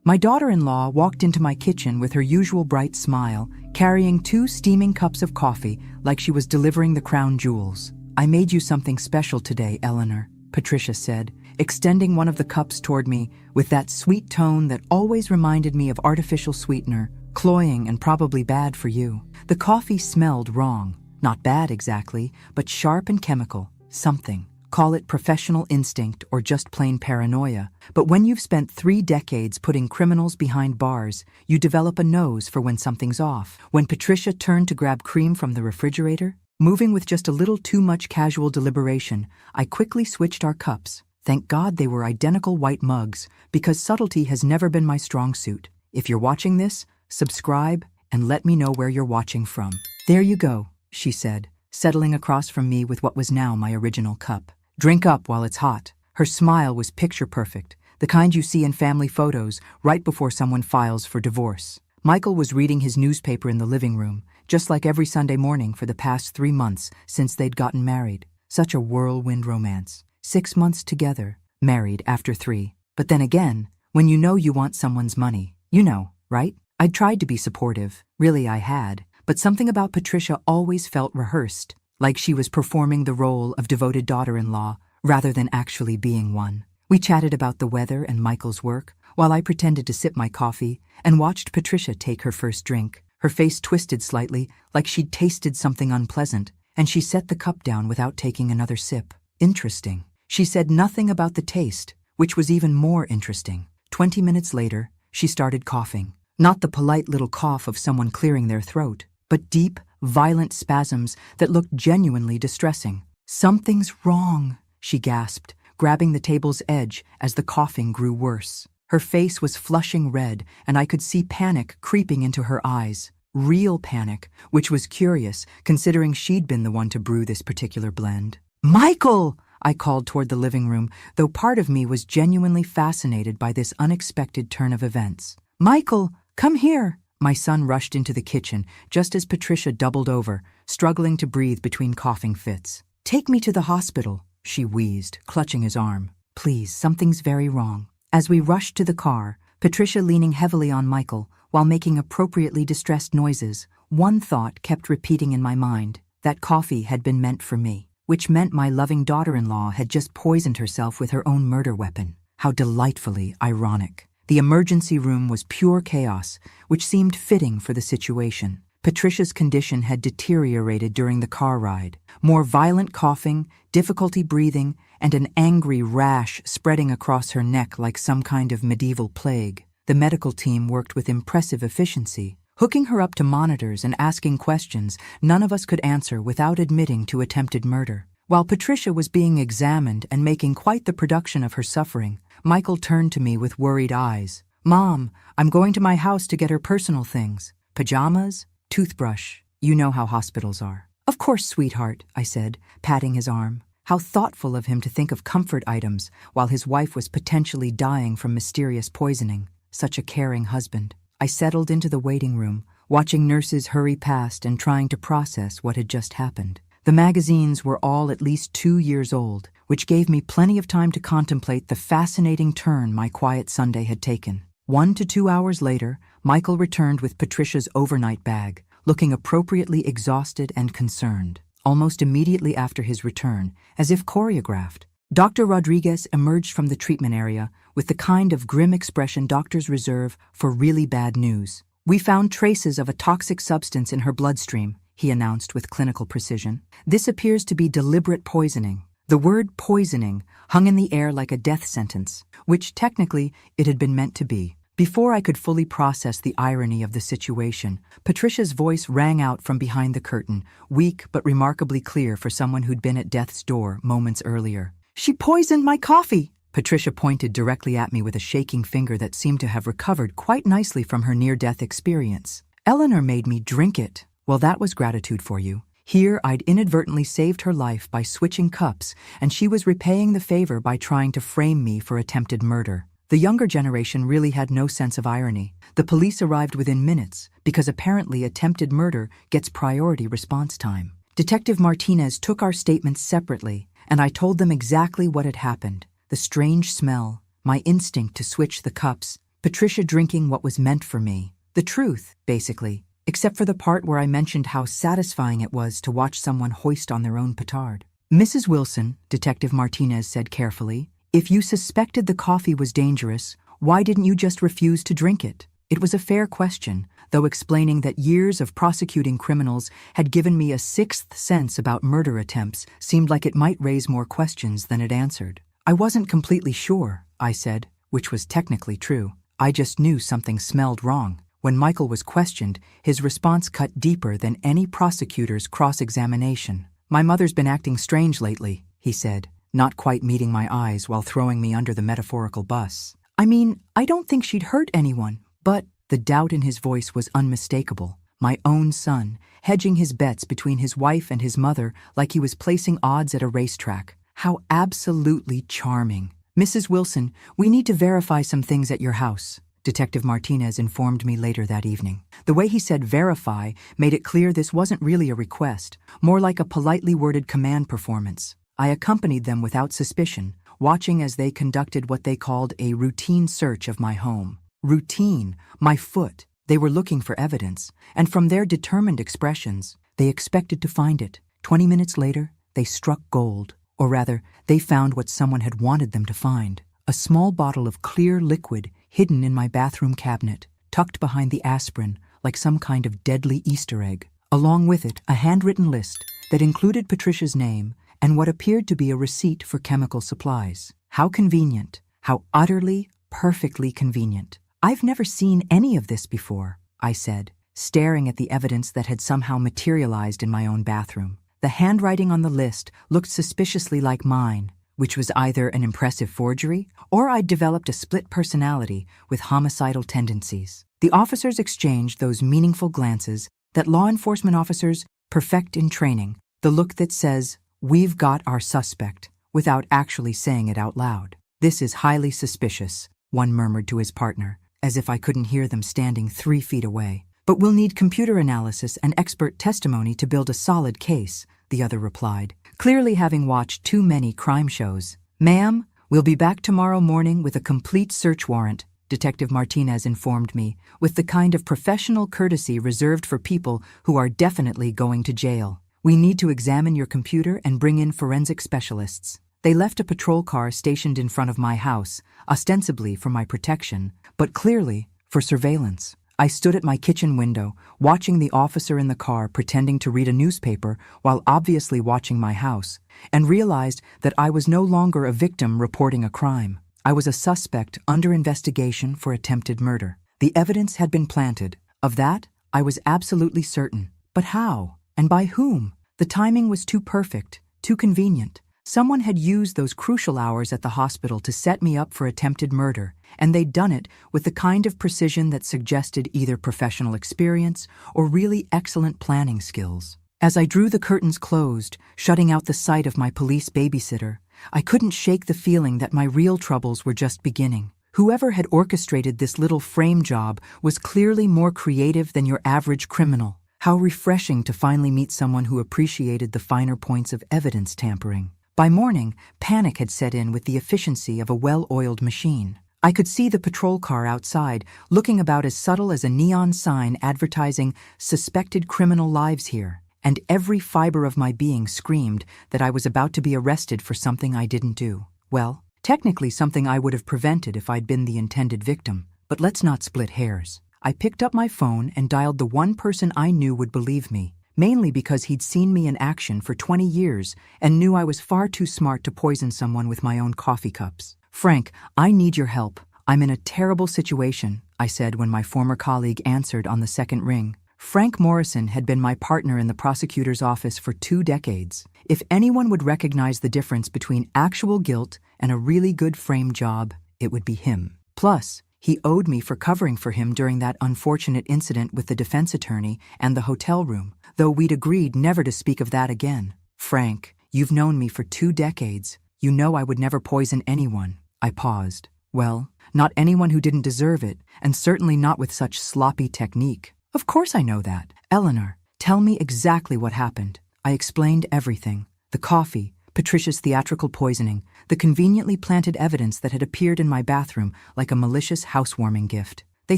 My daughter-in-law walked into my kitchen with her usual bright smile, carrying 2 steaming cups of coffee like she was delivering the crown jewels. "I made you something special today, Eleanor," Patricia said, extending one of the cups toward me with that sweet tone that always reminded me of artificial sweetener, cloying and probably bad for you. The coffee smelled wrong. Not bad exactly, but sharp and chemical. Something. Call it professional instinct or just plain paranoia. But when you've spent 3 decades putting criminals behind bars, you develop a nose for when something's off. When Patricia turned to grab cream from the refrigerator, moving with just a little too much casual deliberation, I quickly switched our cups. Thank God they were identical white mugs, because subtlety has never been my strong suit. If you're watching this, subscribe and let me know where you're watching from. "There you go," she said, settling across from me with what was now my original cup. "Drink up while it's hot." Her smile was picture perfect, the kind you see in family photos right before someone files for divorce. Michael was reading his newspaper in the living room, just like every Sunday morning for the past 3 months since they'd gotten married. Such a whirlwind romance. 6 months together, married after 3. But then again, when you know you want someone's money, you know, right? I'd tried to be supportive, really I had, but something about Patricia always felt rehearsed, like she was performing the role of devoted daughter-in-law rather than actually being one. We chatted about the weather and Michael's work, while I pretended to sip my coffee and watched Patricia take her first drink. Her face twisted slightly, like she'd tasted something unpleasant, and she set the cup down without taking another sip. Interesting. She said nothing about the taste, which was even more interesting. 20 minutes later, she started coughing. Not the polite little cough of someone clearing their throat, but deep, violent spasms that looked genuinely distressing. "Something's wrong," she gasped, grabbing the table's edge as the coughing grew worse. Her face was flushing red, and I could see panic creeping into her eyes. Real panic, which was curious, considering she'd been the one to brew this particular blend. "Michael!" I called toward the living room, though part of me was genuinely fascinated by this unexpected turn of events. "Michael, come here!" My son rushed into the kitchen, just as Patricia doubled over, struggling to breathe between coughing fits. "Take me to the hospital," she wheezed, clutching his arm. "Please, something's very wrong." As we rushed to the car, Patricia leaning heavily on Michael, while making appropriately distressed noises, one thought kept repeating in my mind: that coffee had been meant for me. Which meant my loving daughter-in-law had just poisoned herself with her own murder weapon. How delightfully ironic. The emergency room was pure chaos, which seemed fitting for the situation. Patricia's condition had deteriorated during the car ride. More violent coughing, difficulty breathing, and an angry rash spreading across her neck like some kind of medieval plague. The medical team worked with impressive efficiency, hooking her up to monitors and asking questions none of us could answer without admitting to attempted murder. While Patricia was being examined and making quite the production of her suffering, Michael turned to me with worried eyes. "Mom, I'm going to my house to get her personal things. Pajamas, toothbrush. You know how hospitals are." "Of course, sweetheart," I said, patting his arm. How thoughtful of him to think of comfort items while his wife was potentially dying from mysterious poisoning. Such a caring husband. I settled into the waiting room, watching nurses hurry past and trying to process what had just happened. The magazines were all at least 2 years old, which gave me plenty of time to contemplate the fascinating turn my quiet Sunday had taken. 1 to 2 hours later, Michael returned with Patricia's overnight bag, looking appropriately exhausted and concerned. Almost immediately after his return, as if choreographed, Dr. Rodriguez emerged from the treatment area with the kind of grim expression doctors reserve for really bad news. "We found traces of a toxic substance in her bloodstream," he announced with clinical precision. "This appears to be deliberate poisoning." The word poisoning hung in the air like a death sentence, which technically it had been meant to be. Before I could fully process the irony of the situation, Patricia's voice rang out from behind the curtain, weak but remarkably clear for someone who'd been at death's door moments earlier. "She poisoned my coffee!" Patricia pointed directly at me with a shaking finger that seemed to have recovered quite nicely from her near-death experience. "Eleanor made me drink it." Well, that was gratitude for you. Here I'd inadvertently saved her life by switching cups, and she was repaying the favor by trying to frame me for attempted murder. The younger generation really had no sense of irony. The police arrived within minutes, because apparently attempted murder gets priority response time. Detective Martinez took our statements separately, and I told them exactly what had happened. The strange smell, my instinct to switch the cups, Patricia drinking what was meant for me. The truth, basically, except for the part where I mentioned how satisfying it was to watch someone hoist on their own petard. Mrs. Wilson, Detective Martinez said carefully, if you suspected the coffee was dangerous, why didn't you just refuse to drink it? It was a fair question, though explaining that years of prosecuting criminals had given me a sixth sense about murder attempts seemed like it might raise more questions than it answered. I wasn't completely sure, I said, which was technically true. I just knew something smelled wrong. When Michael was questioned, his response cut deeper than any prosecutor's cross-examination. My mother's been acting strange lately, he said, not quite meeting my eyes while throwing me under the metaphorical bus. I mean, I don't think she'd hurt anyone, but the doubt in his voice was unmistakable. My own son, hedging his bets between his wife and his mother like he was placing odds at a racetrack. How absolutely charming. Mrs. Wilson, we need to verify some things at your house, Detective Martinez informed me later that evening. The way he said verify made it clear this wasn't really a request, more like a politely worded command performance. I accompanied them without suspicion, watching as they conducted what they called a routine search of my home. Routine, my foot. They were looking for evidence, and from their determined expressions, they expected to find it. 20 minutes later, they struck gold. Or rather, they found what someone had wanted them to find. A small bottle of clear liquid hidden in my bathroom cabinet, tucked behind the aspirin like some kind of deadly Easter egg. Along with it, a handwritten list that included Patricia's name and what appeared to be a receipt for chemical supplies. How convenient. How utterly, perfectly convenient. I've never seen any of this before, I said, staring at the evidence that had somehow materialized in my own bathroom. The handwriting on the list looked suspiciously like mine, which was either an impressive forgery or I'd developed a split personality with homicidal tendencies. The officers exchanged those meaningful glances that law enforcement officers perfect in training, the look that says, "We've got our suspect," without actually saying it out loud. "This is highly suspicious," one murmured to his partner, as if I couldn't hear them standing 3 feet away. "But we'll need computer analysis and expert testimony to build a solid case," the other replied, clearly having watched too many crime shows. "Ma'am, we'll be back tomorrow morning with a complete search warrant," Detective Martinez informed me, with the kind of professional courtesy reserved for people who are definitely going to jail. "We need to examine your computer and bring in forensic specialists." They left a patrol car stationed in front of my house, ostensibly for my protection, but clearly for surveillance. I stood at my kitchen window, watching the officer in the car pretending to read a newspaper while obviously watching my house, and realized that I was no longer a victim reporting a crime. I was a suspect under investigation for attempted murder. The evidence had been planted. Of that, I was absolutely certain. But how? And by whom? The timing was too perfect, too convenient. Someone had used those crucial hours at the hospital to set me up for attempted murder, and they'd done it with the kind of precision that suggested either professional experience or really excellent planning skills. As I drew the curtains closed, shutting out the sight of my police babysitter, I couldn't shake the feeling that my real troubles were just beginning. Whoever had orchestrated this little frame job was clearly more creative than your average criminal. How refreshing to finally meet someone who appreciated the finer points of evidence tampering. By morning, panic had set in with the efficiency of a well-oiled machine. I could see the patrol car outside, looking about as subtle as a neon sign advertising "Suspected criminal lives here," and every fiber of my being screamed that I was about to be arrested for something I didn't do. Well, technically something I would have prevented if I'd been the intended victim, but let's not split hairs. I picked up my phone and dialed the one person I knew would believe me, mainly because he'd seen me in action for 20 years and knew I was far too smart to poison someone with my own coffee cups. "Frank, I need your help. I'm in a terrible situation," I said when my former colleague answered on the second ring. Frank Morrison had been my partner in the prosecutor's office for 2 decades. If anyone would recognize the difference between actual guilt and a really good frame job, it would be him. Plus, he owed me for covering for him during that unfortunate incident with the defense attorney and the hotel room, though we'd agreed never to speak of that again. "Frank, you've known me for 2 decades. You know I would never poison anyone." I paused. "Well, not anyone who didn't deserve it, and certainly not with such sloppy technique." "Of course I know that. Eleanor, tell me exactly what happened." I explained everything. The coffee, Patricia's theatrical poisoning, the conveniently planted evidence that had appeared in my bathroom like a malicious housewarming gift. They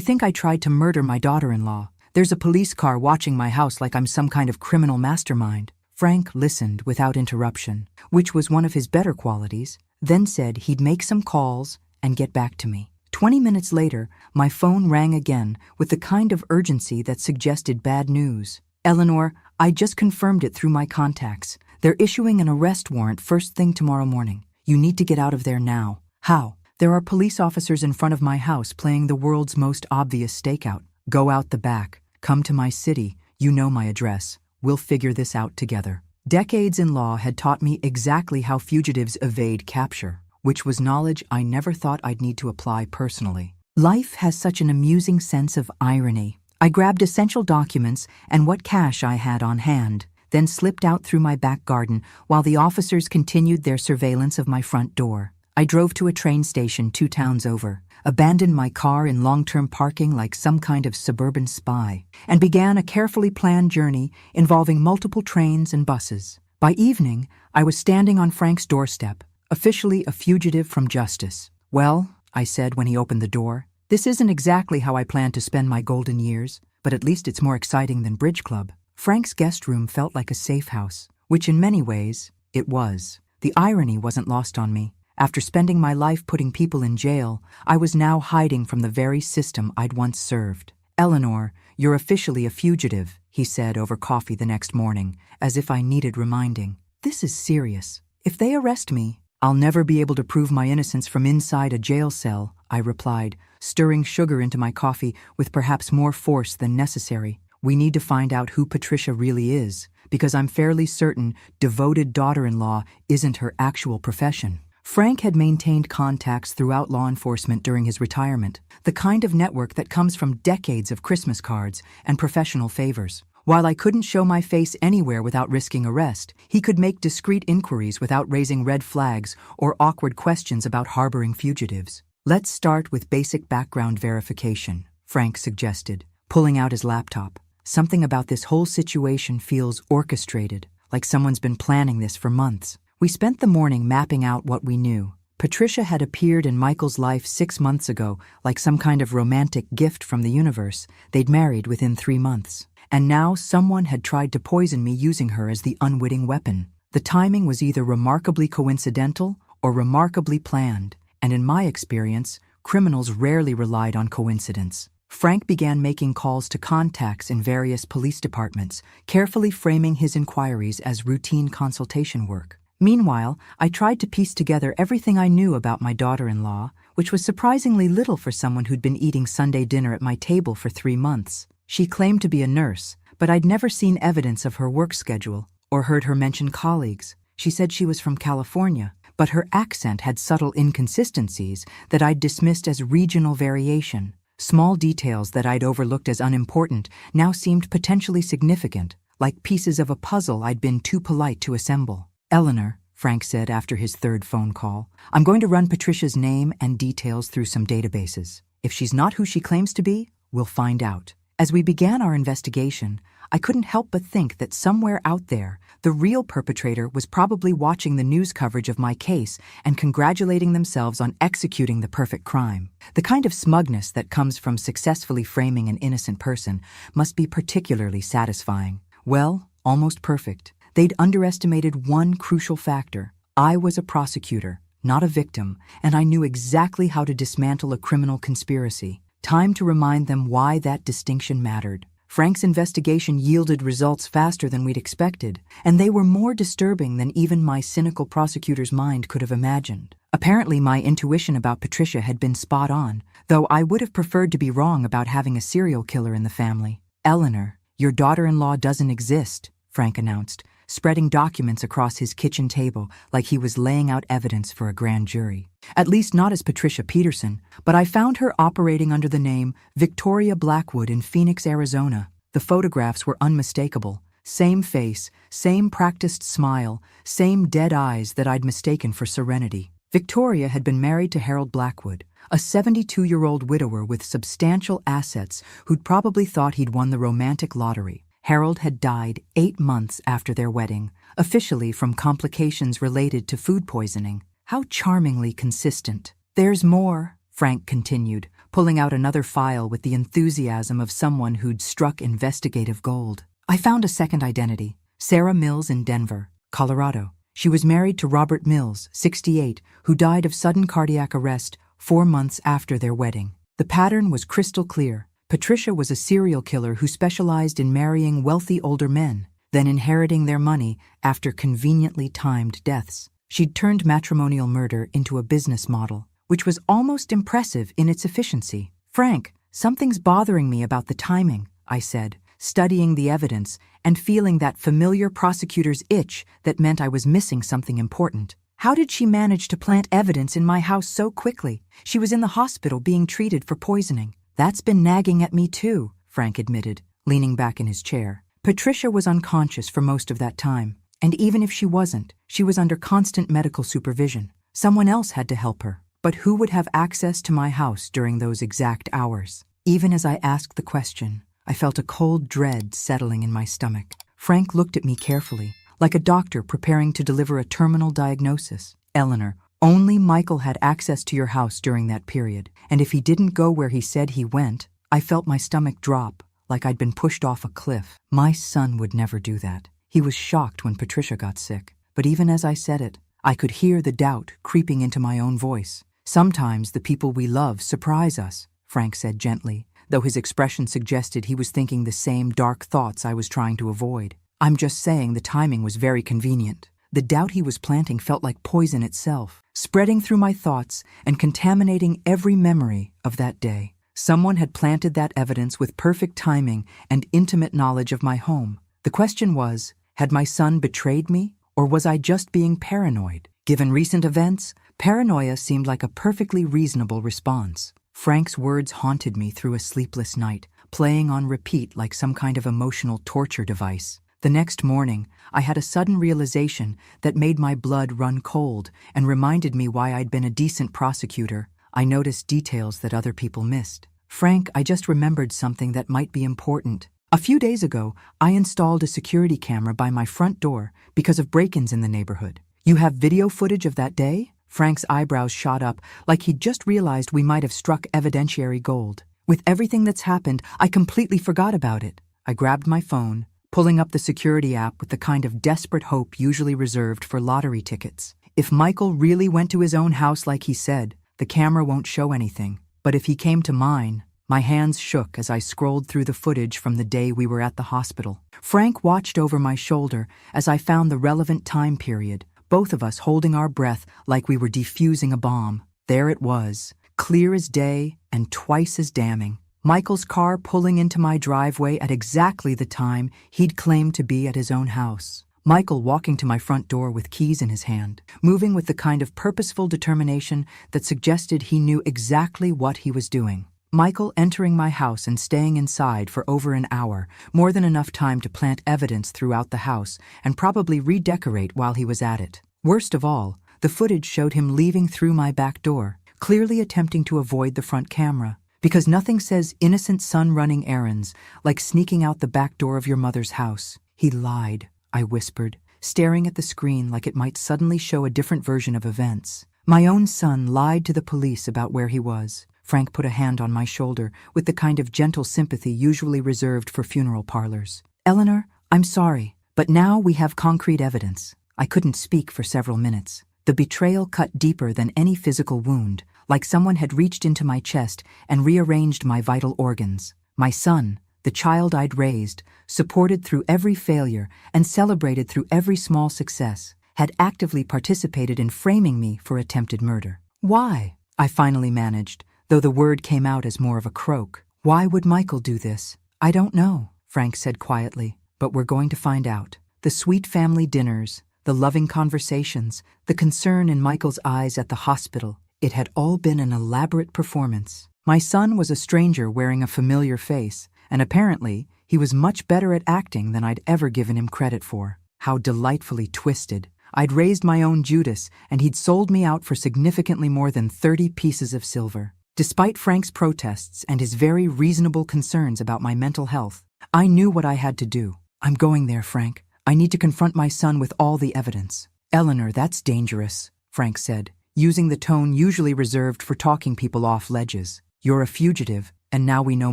think I tried to murder my daughter-in-law. There's a police car watching my house like I'm some kind of criminal mastermind. Frank listened without interruption, which was one of his better qualities, then said he'd make some calls and get back to me. 20 minutes later, my phone rang again with the kind of urgency that suggested bad news. Eleanor, I just confirmed it through my contacts. They're issuing an arrest warrant first thing tomorrow morning. You need to get out of there now. How? There are police officers in front of my house playing the world's most obvious stakeout. Go out the back. Come to my city. You know my address. We'll figure this out together. Decades in law had taught me exactly how fugitives evade capture, which was knowledge I never thought I'd need to apply personally. Life has such an amusing sense of irony. I grabbed essential documents and what cash I had on hand, then slipped out through my back garden while the officers continued their surveillance of my front door. I drove to a train station 2 towns over, abandoned my car in long-term parking like some kind of suburban spy, and began a carefully planned journey involving multiple trains and buses. By evening, I was standing on Frank's doorstep, officially a fugitive from justice. Well, I said when he opened the door, this isn't exactly how I planned to spend my golden years, but at least it's more exciting than Bridge Club. Frank's guest room felt like a safe house, which in many ways, it was. The irony wasn't lost on me. After spending my life putting people in jail, I was now hiding from the very system I'd once served. Eleanor, you're officially a fugitive, he said over coffee the next morning, as if I needed reminding. This is serious. If they arrest me, I'll never be able to prove my innocence from inside a jail cell, I replied, stirring sugar into my coffee with perhaps more force than necessary. We need to find out who Patricia really is, because I'm fairly certain devoted daughter-in-law isn't her actual profession. Frank had maintained contacts throughout law enforcement during his retirement, the kind of network that comes from decades of Christmas cards and professional favors. While I couldn't show my face anywhere without risking arrest, he could make discreet inquiries without raising red flags or awkward questions about harboring fugitives. Let's start with basic background verification, Frank suggested, pulling out his laptop. Something about this whole situation feels orchestrated, like someone's been planning this for months. We spent the morning mapping out what we knew. Patricia had appeared in Michael's life 6 months ago, like some kind of romantic gift from the universe. They'd married within 3 months. And now someone had tried to poison me using her as the unwitting weapon. The timing was either remarkably coincidental or remarkably planned, and in my experience, criminals rarely relied on coincidence. Frank began making calls to contacts in various police departments, carefully framing his inquiries as routine consultation work. Meanwhile, I tried to piece together everything I knew about my daughter-in-law, which was surprisingly little for someone who'd been eating Sunday dinner at my table for 3 months. She claimed to be a nurse, but I'd never seen evidence of her work schedule or heard her mention colleagues. She said she was from California, but her accent had subtle inconsistencies that I'd dismissed as regional variation. Small details that I'd overlooked as unimportant now seemed potentially significant, like pieces of a puzzle I'd been too polite to assemble. Eleanor, Frank said after his 3rd phone call, I'm going to run Patricia's name and details through some databases. If she's not who she claims to be, we'll find out. As we began our investigation, I couldn't help but think that somewhere out there, the real perpetrator was probably watching the news coverage of my case and congratulating themselves on executing the perfect crime. The kind of smugness that comes from successfully framing an innocent person must be particularly satisfying. Well, almost perfect. They'd underestimated one crucial factor. I was a prosecutor, not a victim, and I knew exactly how to dismantle a criminal conspiracy. Time to remind them why that distinction mattered. Frank's investigation yielded results faster than we'd expected, and they were more disturbing than even my cynical prosecutor's mind could have imagined. Apparently, my intuition about Patricia had been spot on, though I would have preferred to be wrong about having a serial killer in the family. Eleanor, your daughter-in-law doesn't exist, Frank announced, spreading documents across his kitchen table like he was laying out evidence for a grand jury. At least not as Patricia Peterson, but I found her operating under the name Victoria Blackwood in Phoenix, Arizona. The photographs were unmistakable. Same face, same practiced smile, same dead eyes that I'd mistaken for serenity. Victoria had been married to Harold Blackwood, a 72-year-old widower with substantial assets who'd probably thought he'd won the romantic lottery. Harold had died 8 months after their wedding, officially from complications related to food poisoning. How charmingly consistent. There's more, Frank continued, pulling out another file with the enthusiasm of someone who'd struck investigative gold. I found a second identity, Sarah Mills in Denver, Colorado. She was married to Robert Mills, 68, who died of sudden cardiac arrest 4 months after their wedding. The pattern was crystal clear. Patricia was a serial killer who specialized in marrying wealthy older men, then inheriting their money after conveniently timed deaths. She'd turned matrimonial murder into a business model, which was almost impressive in its efficiency. Frank, something's bothering me about the timing, I said, studying the evidence and feeling that familiar prosecutor's itch that meant I was missing something important. How did she manage to plant evidence in my house so quickly? She was in the hospital being treated for poisoning. That's been nagging at me too, Frank admitted, leaning back in his chair. Patricia was unconscious for most of that time, and even if she wasn't, she was under constant medical supervision. Someone else had to help her. But who would have access to my house during those exact hours? Even as I asked the question, I felt a cold dread settling in my stomach. Frank looked at me carefully, like a doctor preparing to deliver a terminal diagnosis. Eleanor, only Michael had access to your house during that period, and if he didn't go where he said he went, I felt my stomach drop, like I'd been pushed off a cliff. My son would never do that. He was shocked when Patricia got sick, but even as I said it, I could hear the doubt creeping into my own voice. Sometimes the people we love surprise us, Frank said gently, though his expression suggested he was thinking the same dark thoughts I was trying to avoid. I'm just saying the timing was very convenient. The doubt he was planting felt like poison itself, spreading through my thoughts and contaminating every memory of that day. Someone had planted that evidence with perfect timing and intimate knowledge of my home. The question was, had my son betrayed me, or was I just being paranoid? Given recent events, paranoia seemed like a perfectly reasonable response. Frank's words haunted me through a sleepless night, playing on repeat like some kind of emotional torture device. The next morning, I had a sudden realization that made my blood run cold and reminded me why I'd been a decent prosecutor. I noticed details that other people missed. Frank, I just remembered something that might be important. A few days ago, I installed a security camera by my front door because of break-ins in the neighborhood. You have video footage of that day? Frank's eyebrows shot up like he'd just realized we might have struck evidentiary gold. With everything that's happened, I completely forgot about it. I grabbed my phone, pulling up the security app with the kind of desperate hope usually reserved for lottery tickets. If Michael really went to his own house like he said, the camera won't show anything. But if he came to mine, my hands shook as I scrolled through the footage from the day we were at the hospital. Frank watched over my shoulder as I found the relevant time period, both of us holding our breath like we were defusing a bomb. There it was, clear as day and twice as damning. Michael's car pulling into my driveway at exactly the time he'd claimed to be at his own house. Michael walking to my front door with keys in his hand, moving with the kind of purposeful determination that suggested he knew exactly what he was doing. Michael entering my house and staying inside for over an hour, more than enough time to plant evidence throughout the house and probably redecorate while he was at it. Worst of all, the footage showed him leaving through my back door, clearly attempting to avoid the front camera. Because nothing says innocent son running errands like sneaking out the back door of your mother's house. He lied, I whispered, staring at the screen like it might suddenly show a different version of events. My own son lied to the police about where he was. Frank put a hand on my shoulder with the kind of gentle sympathy usually reserved for funeral parlors. Eleanor, I'm sorry, but now we have concrete evidence. I couldn't speak for several minutes. The betrayal cut deeper than any physical wound, like someone had reached into my chest and rearranged my vital organs. My son, the child I'd raised, supported through every failure and celebrated through every small success, had actively participated in framing me for attempted murder. Why? I finally managed, though the word came out as more of a croak. Why would Michael do this? I don't know, Frank said quietly, but we're going to find out. The sweet family dinners, the loving conversations, the concern in Michael's eyes at the hospital, it had all been an elaborate performance. My son was a stranger wearing a familiar face, and apparently he was much better at acting than I'd ever given him credit for. How delightfully twisted. I'd raised my own Judas, and he'd sold me out for significantly more than 30 pieces of silver. Despite Frank's protests and his very reasonable concerns about my mental health, I knew what I had to do. I'm going there, Frank. I need to confront my son with all the evidence. Eleanor, that's dangerous, Frank said. using the tone usually reserved for talking people off ledges. "You're a fugitive, and now we know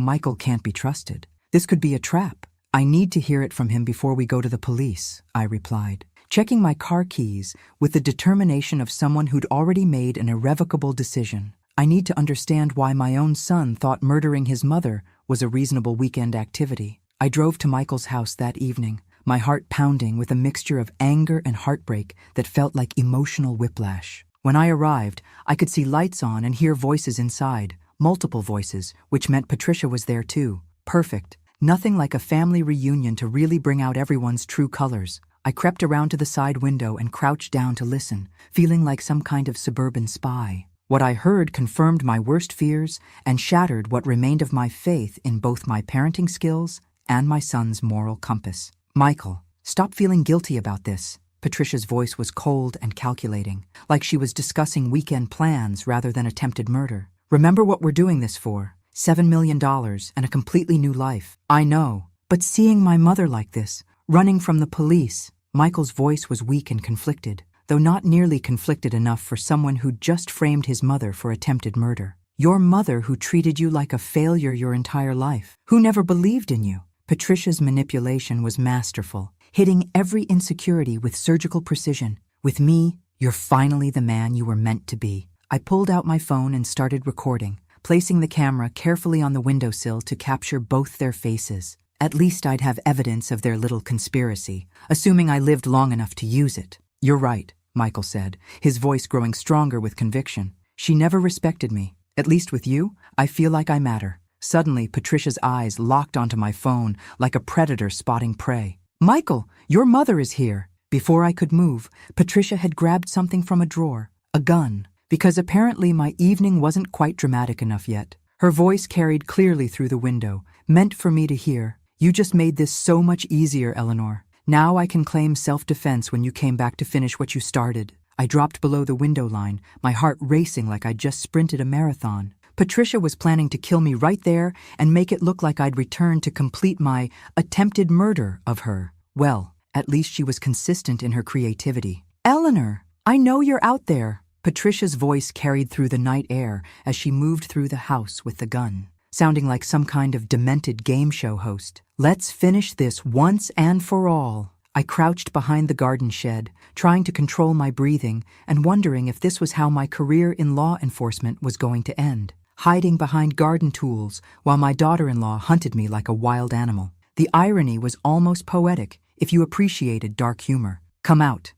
Michael can't be trusted. This could be a trap. I need to hear it from him before we go to the police," I replied, checking my car keys with the determination of someone who'd already made an irrevocable decision. I need to understand why my own son thought murdering his mother was a reasonable weekend activity. I drove to Michael's house that evening, my heart pounding with a mixture of anger and heartbreak that felt like emotional whiplash. When I arrived, I could see lights on and hear voices inside, multiple voices, which meant Patricia was there too. Perfect. Nothing like a family reunion to really bring out everyone's true colors. I crept around to the side window and crouched down to listen, feeling like some kind of suburban spy. What I heard confirmed my worst fears and shattered what remained of my faith in both my parenting skills and my son's moral compass. "Michael, stop feeling guilty about this." Patricia's voice was cold and calculating, like she was discussing weekend plans rather than attempted murder. "Remember what we're doing this for. $7 million and a completely new life." "I know, but seeing my mother like this, running from the police." Michael's voice was weak and conflicted, though not nearly conflicted enough for someone who'd just framed his mother for attempted murder. "Your mother who treated you like a failure your entire life, who never believed in you." Patricia's manipulation was masterful, hitting every insecurity with surgical precision. "With me, you're finally the man you were meant to be." I pulled out my phone and started recording, placing the camera carefully on the windowsill to capture both their faces. At least I'd have evidence of their little conspiracy, assuming I lived long enough to use it. "You're right," Michael said, his voice growing stronger with conviction. "She never respected me. At least with you, I feel like I matter." Suddenly, Patricia's eyes locked onto my phone like a predator spotting prey. "Michael, your mother is here." Before I could move, Patricia had grabbed something from a drawer, a gun, because apparently my evening wasn't quite dramatic enough yet. Her voice carried clearly through the window, meant for me to hear. "You just made this so much easier, Eleanor. Now I can claim self-defense when you came back to finish what you started." I dropped below the window line, my heart racing like I'd just sprinted a marathon. Patricia was planning to kill me right there and make it look like I'd returned to complete my attempted murder of her. Well, at least she was consistent in her creativity. "Eleanor, I know you're out there." Patricia's voice carried through the night air as she moved through the house with the gun, sounding like some kind of demented game show host. "Let's finish this once and for all." I crouched behind the garden shed, trying to control my breathing and wondering if this was how my career in law enforcement was going to end. Hiding behind garden tools while my daughter-in-law hunted me like a wild animal. The irony was almost poetic if you appreciated dark humor. Come out,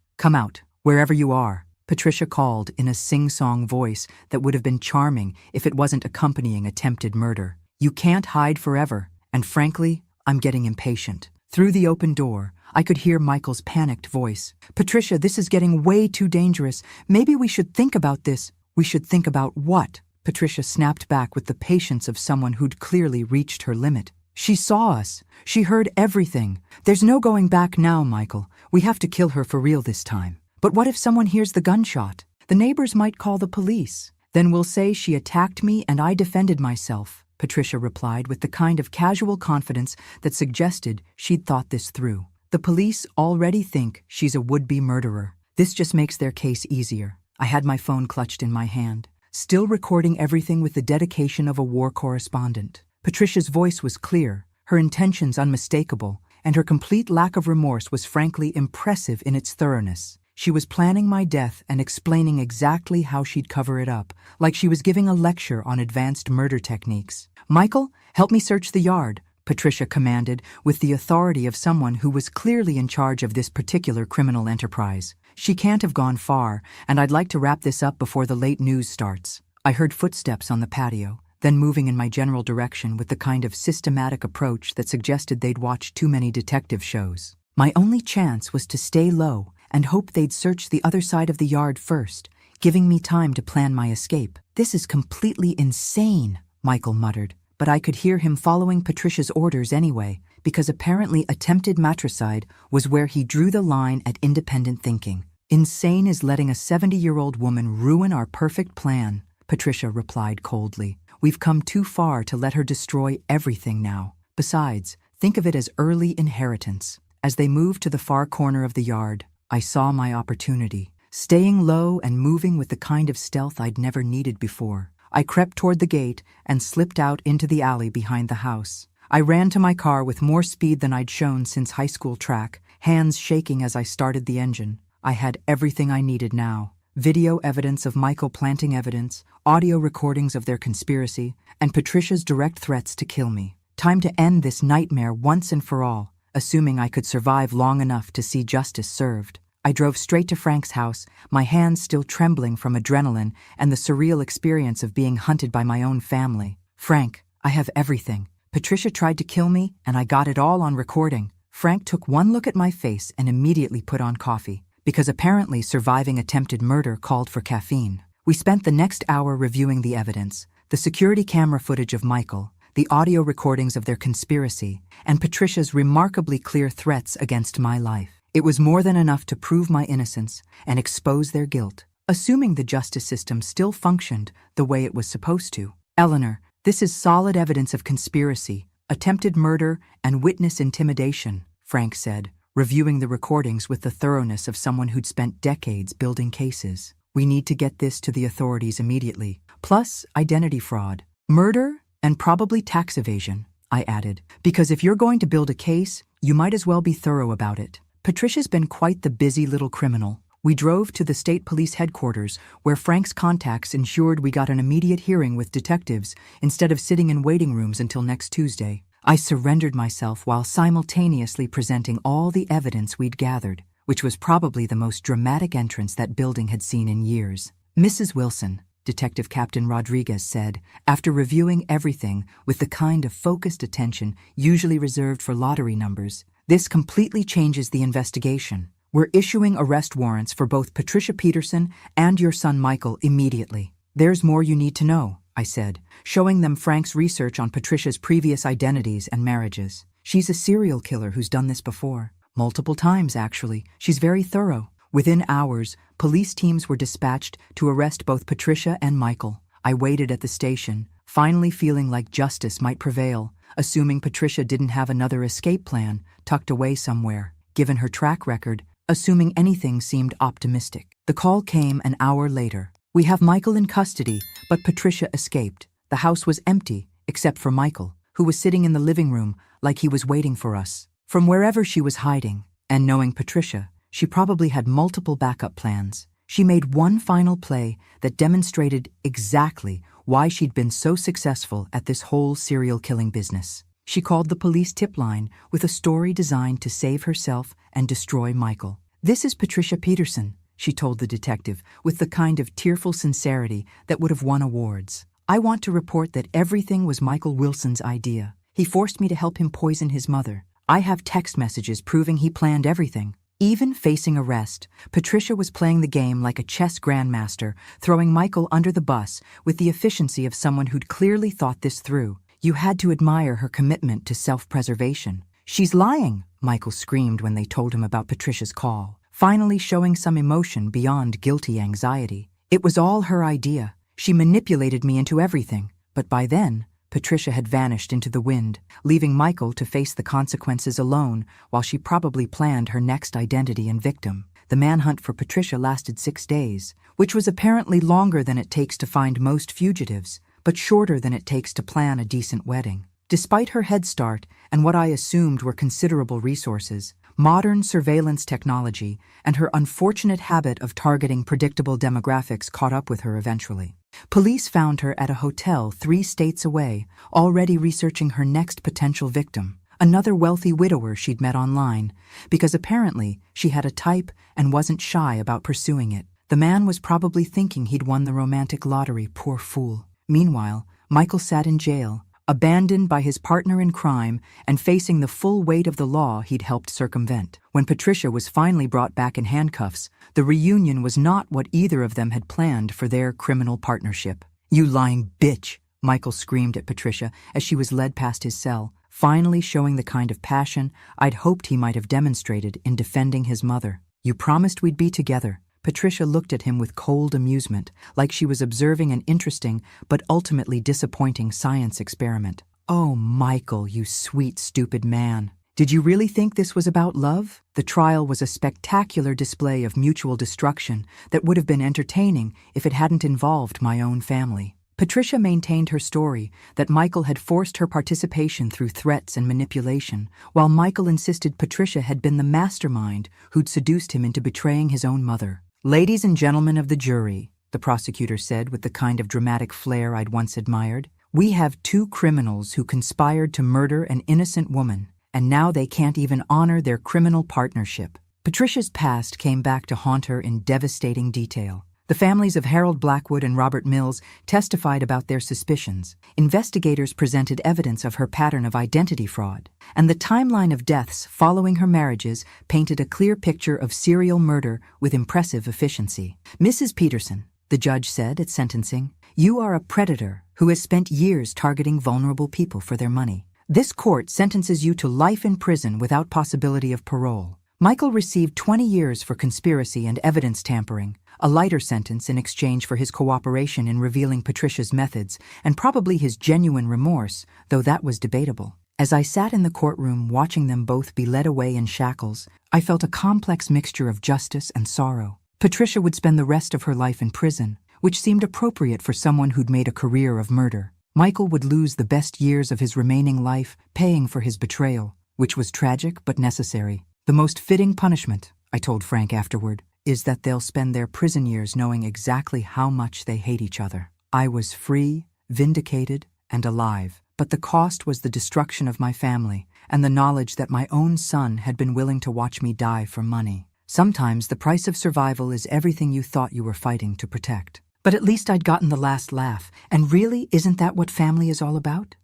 wherever you are," Patricia called in a sing-song voice that would have been charming if it wasn't accompanying attempted murder. "You can't hide forever, and frankly, I'm getting impatient." Through the open door, I could hear Michael's panicked voice. "Patricia, this is getting way too dangerous. Maybe we should think about this." "We should think about what?" Patricia snapped back with the patience of someone who'd clearly reached her limit. "She saw us. She heard everything. There's no going back now, Michael. We have to kill her for real this time." "But what if someone hears the gunshot? The neighbors might call the police." "Then we'll say she attacked me and I defended myself," Patricia replied with the kind of casual confidence that suggested she'd thought this through. "The police already think she's a would-be murderer. This just makes their case easier." I had my phone clutched in my hand, still recording everything with the dedication of a war correspondent. Patricia's voice was clear, her intentions unmistakable, and her complete lack of remorse was frankly impressive in its thoroughness. She was planning my death and explaining exactly how she'd cover it up, like she was giving a lecture on advanced murder techniques. "Michael, help me search the yard," Patricia commanded with the authority of someone who was clearly in charge of this particular criminal enterprise. "She can't have gone far, and I'd like to wrap this up before the late news starts." I heard footsteps on the patio, then moving in my general direction with the kind of systematic approach that suggested they'd watched too many detective shows. My only chance was to stay low and hope they'd search the other side of the yard first, giving me time to plan my escape. "This is completely insane," Michael muttered, but I could hear him following Patricia's orders anyway, because apparently attempted matricide was where he drew the line at independent thinking. "Insane is letting a 70-year-old woman ruin our perfect plan," Patricia replied coldly. "We've come too far to let her destroy everything now. Besides, think of it as early inheritance." As they moved to the far corner of the yard, I saw my opportunity. staying low and moving with the kind of stealth I'd never needed before. I crept toward the gate and slipped out into the alley behind the house. I ran to my car with more speed than I'd shown since high school track, hands shaking as I started the engine. I had everything I needed now. Video evidence of Michael planting evidence, audio recordings of their conspiracy, and Patricia's direct threats to kill me. Time to end this nightmare once and for all, assuming I could survive long enough to see justice served. I drove straight to Frank's house, my hands still trembling from adrenaline and the surreal experience of being hunted by my own family. "Frank, I have everything. Patricia tried to kill me, and I got it all on recording." Frank took one look at my face and immediately put on coffee, because apparently surviving attempted murder called for caffeine. We spent the next hour reviewing the evidence, the security camera footage of Michael, the audio recordings of their conspiracy, and Patricia's remarkably clear threats against my life. It was more than enough to prove my innocence and expose their guilt, assuming the justice system still functioned the way it was supposed to. "Eleanor, this is solid evidence of conspiracy, attempted murder, and witness intimidation," Frank said, reviewing the recordings with the thoroughness of someone who'd spent decades building cases. "We need to get this to the authorities immediately. Plus, identity fraud, murder, and probably tax evasion," I added, "because if you're going to build a case, you might as well be thorough about it." Patricia's been quite the busy little criminal. We drove to the state police headquarters, where Frank's contacts ensured we got an immediate hearing with detectives instead of sitting in waiting rooms until next Tuesday. I surrendered myself while simultaneously presenting all the evidence we'd gathered, which was probably the most dramatic entrance that building had seen in years. "Mrs. Wilson," Detective Captain Rodriguez said, after reviewing everything with the kind of focused attention usually reserved for lottery numbers, "this completely changes the investigation. We're issuing arrest warrants for both Patricia Peterson and your son Michael immediately." "There's more you need to know," I said, showing them Frank's research on Patricia's previous identities and marriages. "She's a serial killer who's done this before. Multiple times, actually. She's very thorough." Within hours, police teams were dispatched to arrest both Patricia and Michael. I waited at the station, finally feeling like justice might prevail, assuming Patricia didn't have another escape plan tucked away somewhere, given her track record, assuming anything seemed optimistic. The call came an hour later. "We have Michael in custody, but Patricia escaped." The house was empty, except for Michael, who was sitting in the living room like he was waiting for us. From wherever she was hiding, and knowing Patricia, she probably had multiple backup plans. She made one final play that demonstrated exactly why she'd been so successful at this whole serial killing business. She called the police tip line with a story designed to save herself and destroy Michael. "This is Patricia Peterson," she told the detective with the kind of tearful sincerity that would have won awards. "I want to report that everything was Michael Wilson's idea. He forced me to help him poison his mother. I have text messages proving he planned everything." Even facing arrest, Patricia was playing the game like a chess grandmaster, throwing Michael under the bus with the efficiency of someone who'd clearly thought this through. You had to admire her commitment to self-preservation. "She's lying," Michael screamed when they told him about Patricia's call, finally showing some emotion beyond guilty anxiety. "It was all her idea. She manipulated me into everything." But by then, Patricia had vanished into the wind, leaving Michael to face the consequences alone while she probably planned her next identity and victim. The manhunt for Patricia lasted 6 days, which was apparently longer than it takes to find most fugitives, but shorter than it takes to plan a decent wedding. Despite her head start and what I assumed were considerable resources, modern surveillance technology and her unfortunate habit of targeting predictable demographics caught up with her eventually. Police found her at a hotel 3 states away, already researching her next potential victim, another wealthy widower she'd met online, because apparently she had a type and wasn't shy about pursuing it. The man was probably thinking he'd won the romantic lottery, poor fool. Meanwhile, Michael sat in jail, abandoned by his partner in crime and facing the full weight of the law he'd helped circumvent. When Patricia was finally brought back in handcuffs, the reunion was not what either of them had planned for their criminal partnership. "You lying bitch," Michael screamed at Patricia as she was led past his cell, finally showing the kind of passion I'd hoped he might have demonstrated in defending his mother. "You promised we'd be together." Patricia looked at him with cold amusement, like she was observing an interesting but ultimately disappointing science experiment. "Oh, Michael, you sweet, stupid man. Did you really think this was about love? The trial was a spectacular display of mutual destruction that would have been entertaining if it hadn't involved my own family. Patricia maintained her story that Michael had forced her participation through threats and manipulation, while Michael insisted Patricia had been the mastermind who'd seduced him into betraying his own mother. "Ladies and gentlemen of the jury," the prosecutor said with the kind of dramatic flair I'd once admired, "we have two criminals who conspired to murder an innocent woman, and now they can't even honor their criminal partnership." Patricia's past came back to haunt her in devastating detail. The families of Harold Blackwood and Robert Mills testified about their suspicions. Investigators presented evidence of her pattern of identity fraud, and the timeline of deaths following her marriages painted a clear picture of serial murder with impressive efficiency. "Mrs. Peterson," the judge said at sentencing, "you are a predator who has spent years targeting vulnerable people for their money. This court sentences you to life in prison without possibility of parole." Michael received 20 years for conspiracy and evidence tampering, a lighter sentence in exchange for his cooperation in revealing Patricia's methods, and probably his genuine remorse, though that was debatable. As I sat in the courtroom watching them both be led away in shackles, I felt a complex mixture of justice and sorrow. Patricia would spend the rest of her life in prison, which seemed appropriate for someone who'd made a career of murder. Michael would lose the best years of his remaining life paying for his betrayal, which was tragic but necessary. "The most fitting punishment," I told Frank afterward, "is that they'll spend their prison years knowing exactly how much they hate each other." I was free, vindicated, and alive, but the cost was the destruction of my family and the knowledge that my own son had been willing to watch me die for money. Sometimes the price of survival is everything you thought you were fighting to protect. But at least I'd gotten the last laugh, and really, isn't that what family is all about?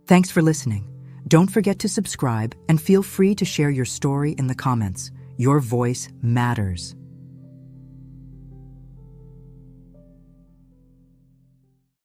Thanks for listening. Don't forget to subscribe and feel free to share your story in the comments. Your voice matters.